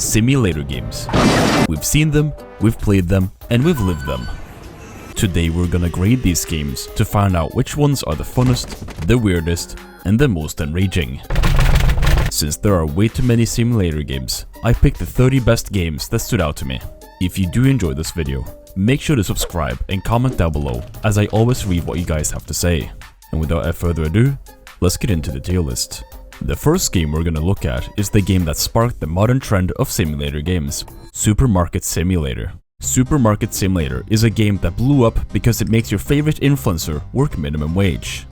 simulator games. We've seen them, we've played them, and we've lived them. Today we're gonna grade these games to find out which ones are the funnest, the weirdest, and the most enraging. Since there are way too many simulator games, I picked the 30 best games that stood out to me. If you do enjoy this video, make sure to subscribe and comment down below, as I always read what you guys have to say. And without further ado, let's get into the tier list. The first game we're gonna look at is the game that sparked the modern trend of simulator games, Supermarket Simulator. Supermarket Simulator is a game that blew up because it makes your favorite influencer work minimum wage.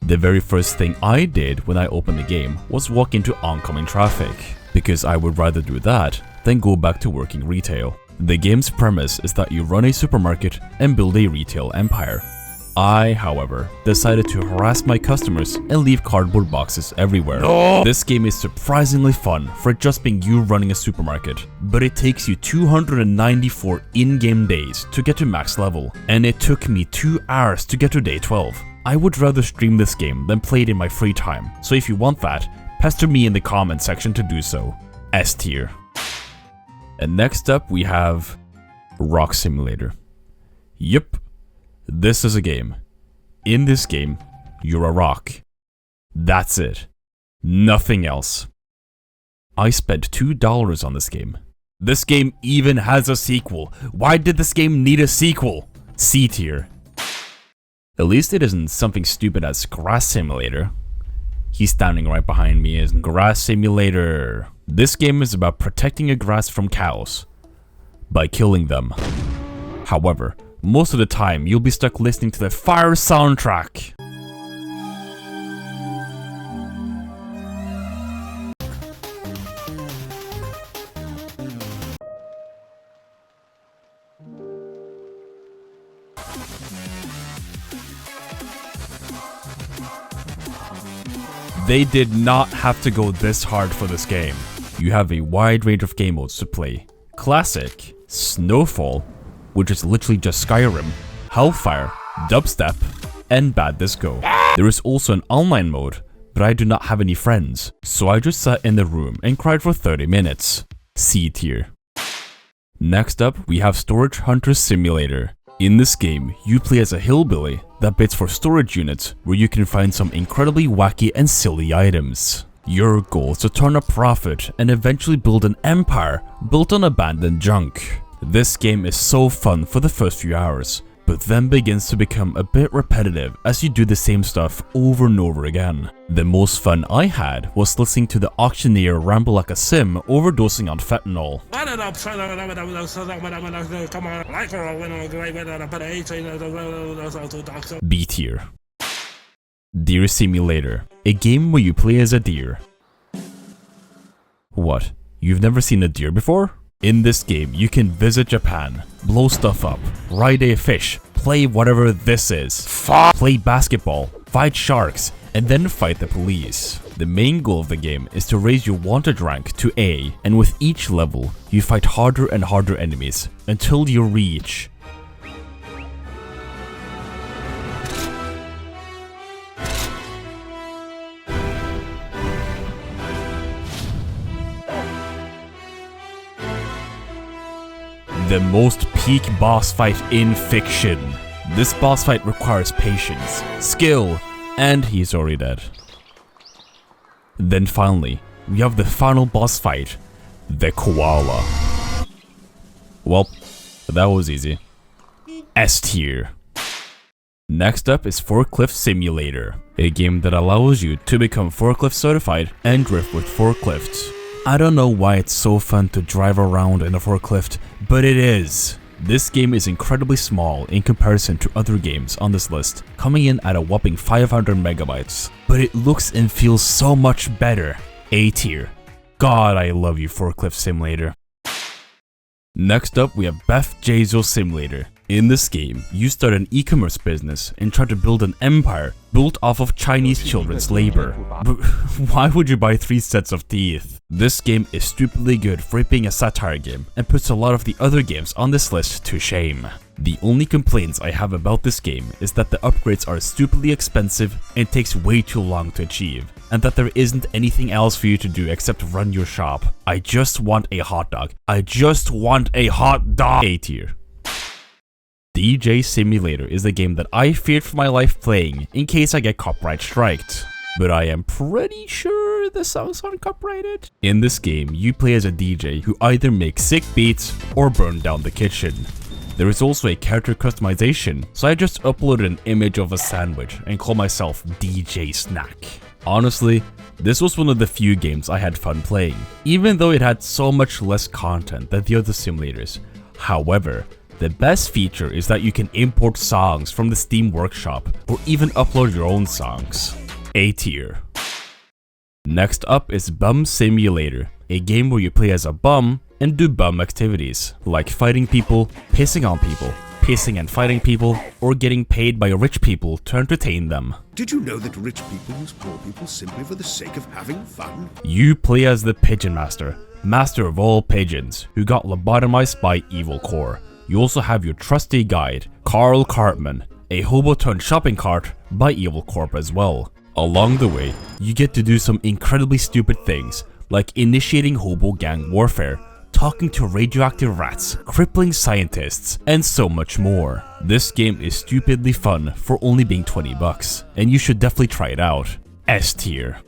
The very first thing I did when I opened the game was walk into oncoming traffic, because I would rather do that than go back to working retail. The game's premise is that you run a supermarket and build a retail empire. I, however, decided to harass my customers and leave cardboard boxes everywhere. No! This game is surprisingly fun for just being you running a supermarket, but it takes you 294 in-game days to get to max level, and it took me 2 hours to get to day 12. I would rather stream this game than play it in my free time, so if you want that, pester me in the comment section to do so. S tier. And next up we have Rock Simulator. Yup. This is a game. In this game, you're a rock. That's it. Nothing else. I spent $2 on this game. This game even has a sequel. Why did this game need a sequel? C tier. At least it isn't something stupid as Grass Simulator. He's standing right behind me as Grass Simulator. This game is about protecting your grass from cows by killing them. However, most of the time, you'll be stuck listening to the fire soundtrack. They did not have to go this hard for this game. You have a wide range of game modes to play. Classic, Snowfall, which is literally just Skyrim, Hellfire, Dubstep, and Bad Disco. There is also an online mode, but I do not have any friends, so I just sat in the room and cried for 30 minutes. C tier. Next up, we have Storage Hunter Simulator. In this game, you play as a hillbilly that bids for storage units where you can find some incredibly wacky and silly items. Your goal is to turn a profit and eventually build an empire built on abandoned junk. This game is so fun for the first few hours, but then begins to become a bit repetitive as you do the same stuff over and over again. The most fun I had was listening to the auctioneer ramble like a sim overdosing on fentanyl. B tier. Deer Simulator, a game where you play as a deer. What? You've never seen a deer before? In this game, you can visit Japan, blow stuff up, ride a fish, play whatever this is, play basketball, fight sharks, and then fight the police. The main goal of the game is to raise your wanted rank to A, and with each level, you fight harder and harder enemies until you reach the most peak boss fight in fiction. This boss fight requires patience, skill, and he's already dead. Then finally, we have the final boss fight, the koala. Well, that was easy. S tier. Next up is Forklift Simulator, a game that allows you to become forklift certified and drift with forklifts. I don't know why it's so fun to drive around in a forklift, but it is. This game is incredibly small in comparison to other games on this list, coming in at a whopping 500 megabytes, but it looks and feels so much better. A tier. God, I love you, Forklift Simulator. Next up, we have Beth Jezo Simulator. In this game, you start an e-commerce business and try to build an empire built off of Chinese children's labor. But why would you buy 3 sets of teeth? This game is stupidly good for it being a satire game and puts a lot of the other games on this list to shame. The only complaints I have about this game is that the upgrades are stupidly expensive and takes way too long to achieve. and that there isn't anything else for you to do except run your shop. I just want a hot dog. I just want a hot dog. A tier. DJ Simulator is the game that I feared for my life playing in case I get copyright striked. But I am pretty sure the songs aren't copyrighted. In this game, you play as a DJ who either makes sick beats or burn down the kitchen. There is also a character customization, so I just uploaded an image of a sandwich and called myself DJ Snack. Honestly, this was one of the few games I had fun playing, even though it had so much less content than the other simulators. However, the best feature is that you can import songs from the Steam Workshop or even upload your own songs. A tier. Next up is Bum Simulator, a game where you play as a bum and do bum activities, like fighting people, pissing on people, pissing and fighting people, or getting paid by rich people to entertain them. Did you know that rich people use poor people simply for the sake of having fun? You play as the Pigeon Master, master of all pigeons, who got lobotomized by Evil Core. You also have your trusty guide, Carl Cartman, a hobo-turned shopping cart by Evil Corp as well. Along the way, you get to do some incredibly stupid things, like initiating hobo gang warfare, talking to radioactive rats, crippling scientists, and so much more. This game is stupidly fun for only being 20 bucks, and you should definitely try it out. S tier.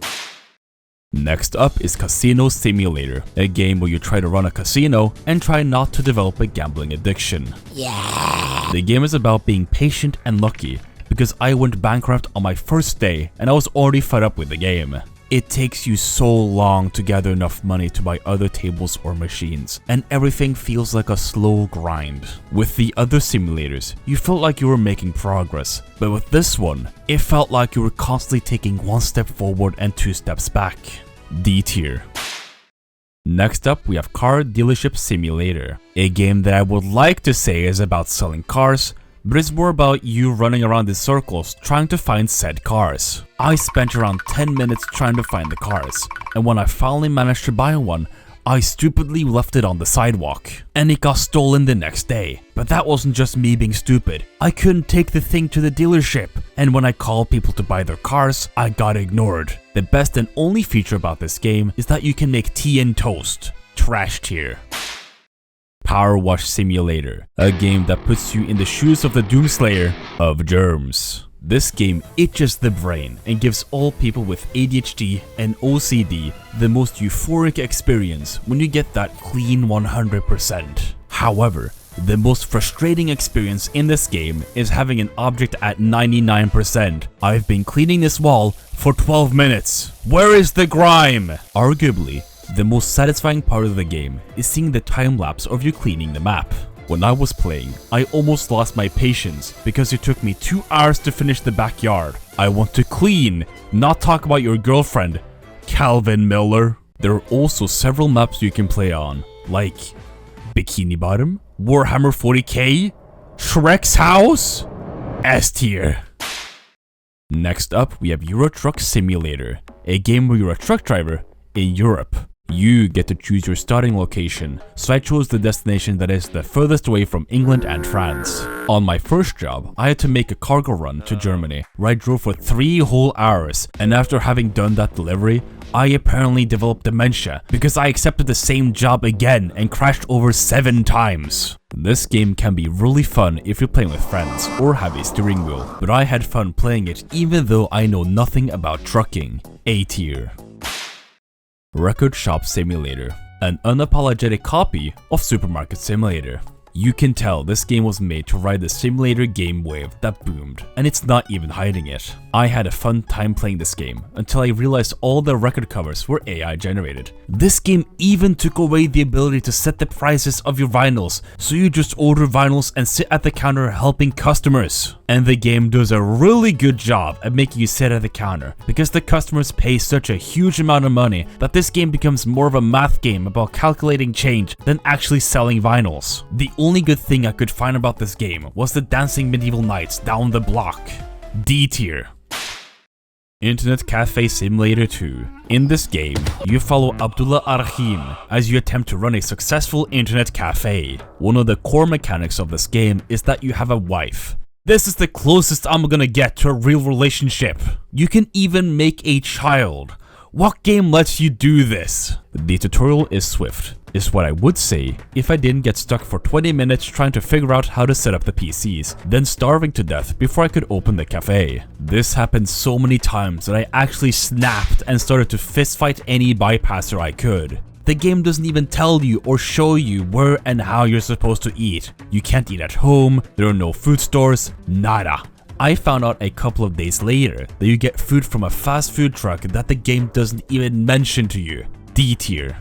Next up is Casino Simulator, a game where you try to run a casino and try not to develop a gambling addiction. Yeah. The game is about being patient and lucky, because I went bankrupt on my first day and I was already fed up with the game. It takes you so long to gather enough money to buy other tables or machines, and everything feels like a slow grind. With the other simulators, you felt like you were making progress, but with this one, it felt like you were constantly taking one step forward and 2 steps back. D tier. Next up, we have Car Dealership Simulator, a game that I would like to say is about selling cars, but it's more about you running around in circles trying to find said cars. I spent around 10 minutes trying to find the cars, and when I finally managed to buy one, I stupidly left it on the sidewalk, and it got stolen the next day. But that wasn't just me being stupid. I couldn't take the thing to the dealership, and when I called people to buy their cars, I got ignored. The best and only feature about this game is that you can make tea and toast. Trash tier. Powerwash Simulator, a game that puts you in the shoes of the Doomslayer of germs. This game itches the brain and gives all people with ADHD and OCD the most euphoric experience when you get that clean 100%. However, the most frustrating experience in this game is having an object at 99%. I've been cleaning this wall for 12 minutes. Where is the grime? Arguably, the most satisfying part of the game is seeing the time lapse of you cleaning the map. When I was playing, I almost lost my patience because it took me 2 hours to finish the backyard. I want to clean, not talk about your girlfriend, Calvin Miller. There are also several maps you can play on, like Bikini Bottom, Warhammer 40k, Shrek's house, S tier. Next up, we have Euro Truck Simulator, a game where you're a truck driver in Europe. You get to choose your starting location, so I chose the destination that is the furthest away from England and France. On my first job, I had to make a cargo run to Germany, where I drove for 3 whole hours, and after having done that delivery, I apparently developed dementia because I accepted the same job again and crashed over 7 times. This game can be really fun if you're playing with friends or have a steering wheel, but I had fun playing it even though I know nothing about trucking. A tier. Record Shop Simulator, an unapologetic copy of Supermarket Simulator. You can tell this game was made to ride the simulator game wave that boomed, and it's not even hiding it. I had a fun time playing this game until I realized all the record covers were AI generated. This game even took away the ability to set the prices of your vinyls, so you just order vinyls and sit at the counter helping customers. And the game does a really good job at making you sit at the counter, because the customers pay such a huge amount of money that this game becomes more of a math game about calculating change than actually selling vinyls. The only good thing I could find about this game was the dancing medieval knights down the block. D tier. Internet Cafe Simulator 2. In this game, you follow Abdullah Arhim as you attempt to run a successful internet cafe. One of the core mechanics of this game is that you have a wife, This is the closest I'm gonna get to a real relationship. You can even make a child. What game lets you do this? The tutorial is swift, is what I would say if I didn't get stuck for 20 minutes trying to figure out how to set up the PCs, then starving to death before I could open the cafe. This happened so many times that I actually snapped and started to fistfight any bypasser I could. The game doesn't even tell you or show you where and how you're supposed to eat. You can't eat at home, there are no food stores, nada. I found out a couple of days later that you get food from a fast food truck that the game doesn't even mention to you. D tier.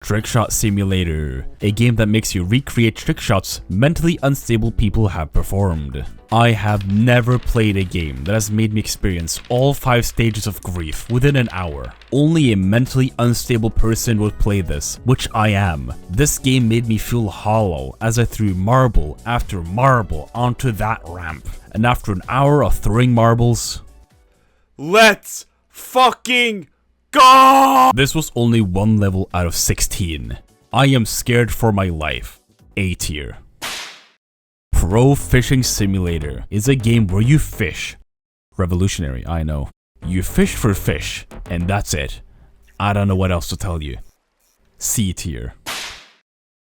Trickshot Simulator, a game that makes you recreate trick shots mentally unstable people have performed. I have never played a game that has made me experience all 5 stages of grief within an hour. Only a mentally unstable person would play this, which I am. This game made me feel hollow as I threw marble after marble onto that ramp. And after an hour of throwing marbles, let's fucking go! This was only 1 level out of 16. I am scared for my life. A tier. Pro Fishing Simulator is a game where you fish. Revolutionary, I know. You fish for fish, and that's it. I don't know what else to tell you. C tier.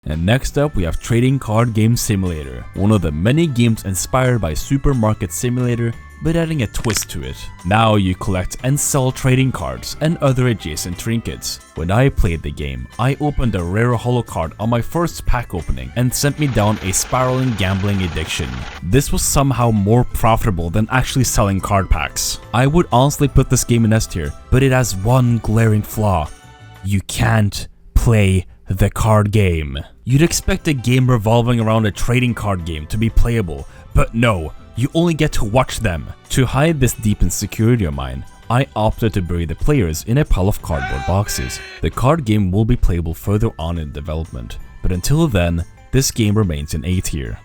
And next up we have Trading Card Game Simulator, one of the many games inspired by Supermarket Simulator, but adding a twist to it. Now you collect and sell trading cards and other adjacent trinkets. When I played the game, I opened a rare holo card on my first pack opening and sent me down a spiraling gambling addiction. This was somehow more profitable than actually selling card packs. I would honestly put this game in S tier, but it has one glaring flaw. You can't play the card game. You'd expect a game revolving around a trading card game to be playable, but no. You only get to watch them. To hide this deep insecurity of mine, I opted to bury the players in a pile of cardboard boxes. The card game will be playable further on in development, but until then, this game remains in A tier.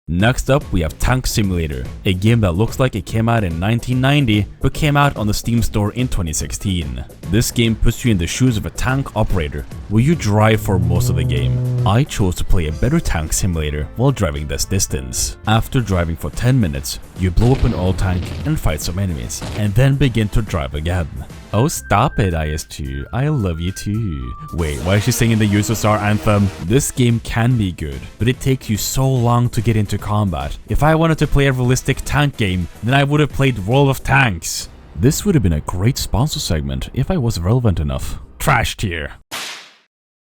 Next up we have Tank Simulator, a game that looks like it came out in 1990 but came out on the Steam store in 2016. This game puts you in the shoes of a tank operator where you drive for most of the game. I chose to play a better tank simulator while driving this distance. After driving for 10 minutes, you blow up an oil tank and fight some enemies, and then begin to drive again. Oh, stop it, IS2. I love you too. Wait, why is she singing the USSR anthem? This game can be good, but it takes you so long to get into combat. If I wanted to play a realistic tank game, then I would have played World of Tanks. This would have been a great sponsor segment if I was relevant enough. Trash tier.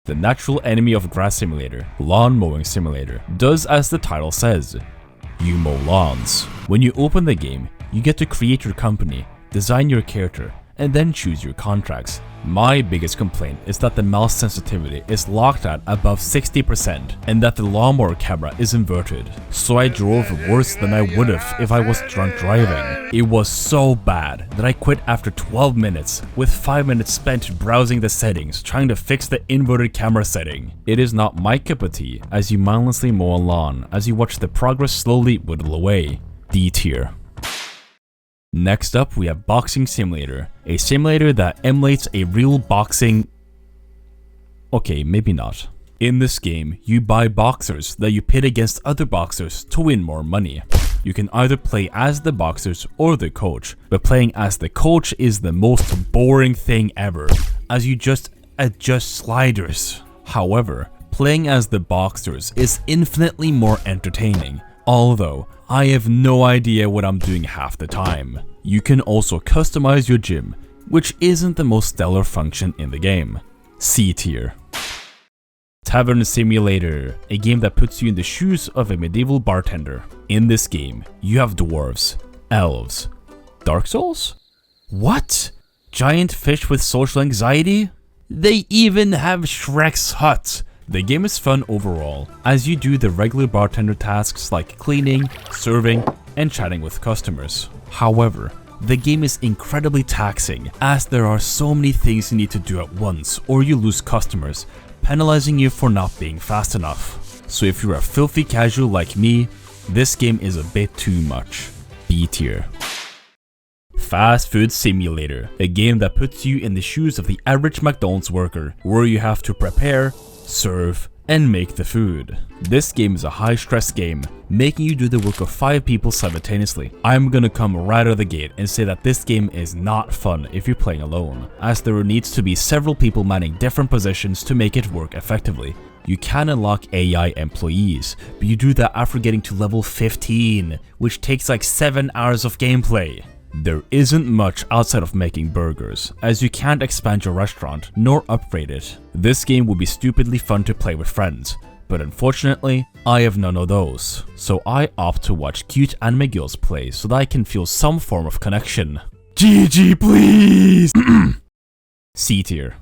The natural enemy of Grass Simulator, Lawn Mowing Simulator, does as the title says. You mow lawns. When you open the game, you get to create your company, design your character, and then choose your contracts. My biggest complaint is that the mouse sensitivity is locked at above 60% and that the lawnmower camera is inverted. So I drove worse than I would have if I was drunk driving. It was so bad that I quit after 12 minutes, with 5 minutes spent browsing the settings trying to fix the inverted camera setting. It is not my cup of tea as you mindlessly mow a lawn as you watch the progress slowly whittle away. D tier. Next up we have Boxing Simulator, a simulator that emulates a real boxing... Okay, maybe not. In this game, you buy boxers that you pit against other boxers to win more money. You can either play as the boxers or the coach, but playing as the coach is the most boring thing ever, as you just adjust sliders. However, playing as the boxers is infinitely more entertaining, although I have no idea what I'm doing half the time. You can also customize your gym, which isn't the most stellar function in the game. C tier. Tavern Simulator, a game that puts you in the shoes of a medieval bartender. In this game, you have dwarves, elves, Dark Souls? What? Giant fish with social anxiety? They even have Shrek's hut. The game is fun overall, as you do the regular bartender tasks like cleaning, serving, and chatting with customers. However, the game is incredibly taxing, as there are so many things you need to do at once or you lose customers, penalizing you for not being fast enough. So if you're a filthy casual like me, this game is a bit too much. B tier. Fast Food Simulator, a game that puts you in the shoes of the average McDonald's worker, where you have to prepare, serve, and make the food. This game is a high stress game, making you do the work of 5 people simultaneously. I'm gonna come right out of the gate and say that this game is not fun if you're playing alone, as there needs to be several people manning different positions to make it work effectively. You can unlock AI employees, but you do that after getting to level 15, which takes like 7 hours of gameplay. There isn't much outside of making burgers, as you can't expand your restaurant nor upgrade it. This game would be stupidly fun to play with friends, but unfortunately, I have none of those, so I opt to watch cute anime girls play so that I can feel some form of connection. GG please! C tier.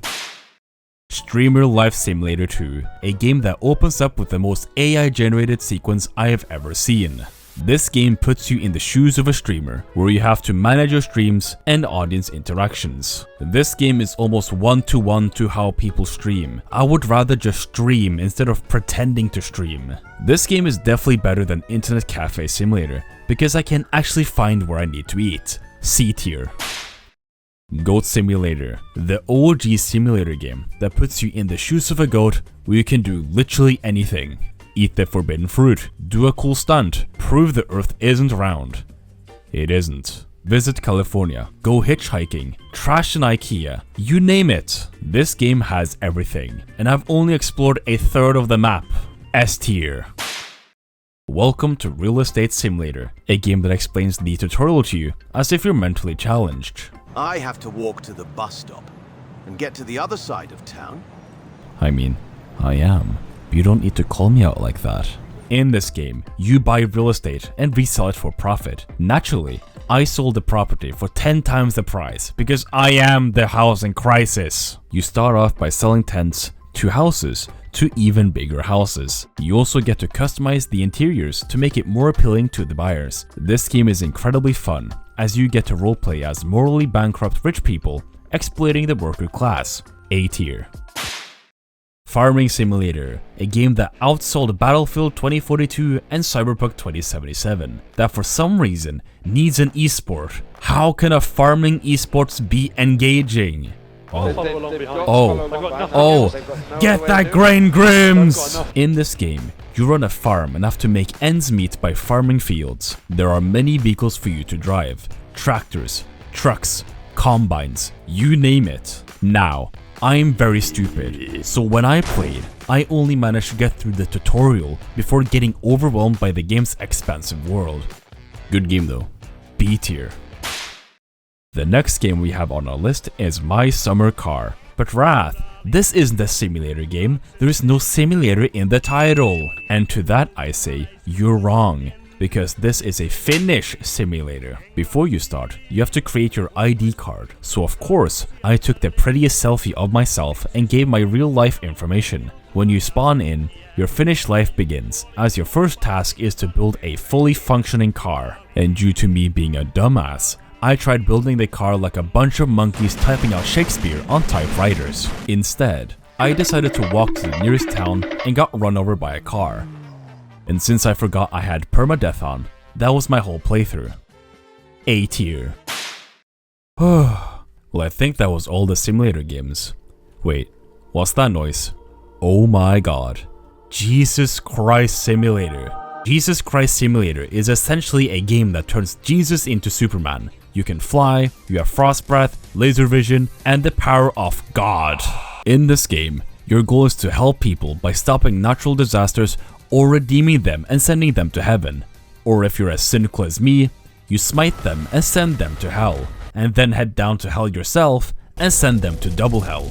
Streamer Life Simulator 2, a game that opens up with the most AI generated sequence I have ever seen. This game puts you in the shoes of a streamer, where you have to manage your streams and audience interactions. This game is almost one-to-one to how people stream. I would rather just stream instead of pretending to stream. This game is definitely better than Internet Cafe Simulator, because I can actually find where I need to eat. C tier. Goat Simulator, the OG simulator game that puts you in the shoes of a goat where you can do literally anything. Eat the forbidden fruit, do a cool stunt, prove the earth isn't round. It isn't. Visit California, go hitchhiking, trash an IKEA, you name it. This game has everything, and I've only explored a third of the map. S tier. Welcome to Real Estate Simulator, a game that explains the tutorial to you as if you're mentally challenged. I have to walk to the bus stop and get to the other side of town. I mean, I am. You don't need to call me out like that. In this game, you buy real estate and resell it for profit. Naturally, I sold the property for 10 times the price because I am the housing crisis. You start off by selling tents to houses to even bigger houses. You also get to customize the interiors to make it more appealing to the buyers. This game is incredibly fun as you get to roleplay as morally bankrupt rich people exploiting the worker class. A tier. Farming Simulator, a game that outsold Battlefield 2042 and Cyberpunk 2077, that for some reason needs an esport. How can a farming esports be engaging? Get that grain, Grims! In this game, you run a farm and have to make ends meet by farming fields. There are many vehicles for you to drive. Tractors, trucks, combines, you name it. Now, I'm very stupid, so when I played, I only managed to get through the tutorial before getting overwhelmed by the game's expansive world. Good game though. B tier. The next game we have on our list is My Summer Car. But Wrath, this isn't a simulator game, there is no simulator in the title. And to that I say, you're wrong, because this is a Finnish simulator. Before you start, you have to create your ID card. So of course, I took the prettiest selfie of myself and gave my real life information. When you spawn in, your Finnish life begins, as your first task is to build a fully functioning car. And due to me being a dumbass, I tried building the car like a bunch of monkeys typing out Shakespeare on typewriters. Instead, I decided to walk to the nearest town and got run over by a car. And since I forgot I had permadeath on, that was my whole playthrough. A tier. Well, I think that was all the simulator games. Wait, what's that noise? Oh my god. Jesus Christ Simulator. Jesus Christ Simulator is essentially a game that turns Jesus into Superman. You can fly, you have frost breath, laser vision, and the power of God. In this game, your goal is to help people by stopping natural disasters or redeeming them and sending them to heaven. Or if you're as cynical as me, you smite them and send them to hell, and then head down to hell yourself and send them to double hell.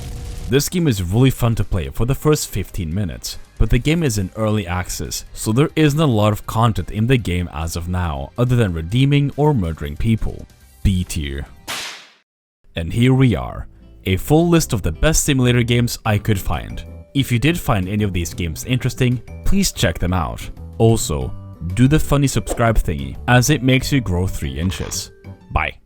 This game is really fun to play for the first 15 minutes, but the game is in early access, so there isn't a lot of content in the game as of now other than redeeming or murdering people. B tier. And here we are, a full list of the best simulator games I could find. If you did find any of these games interesting, please check them out. Also, do the funny subscribe thingy, as it makes you grow 3 inches. Bye.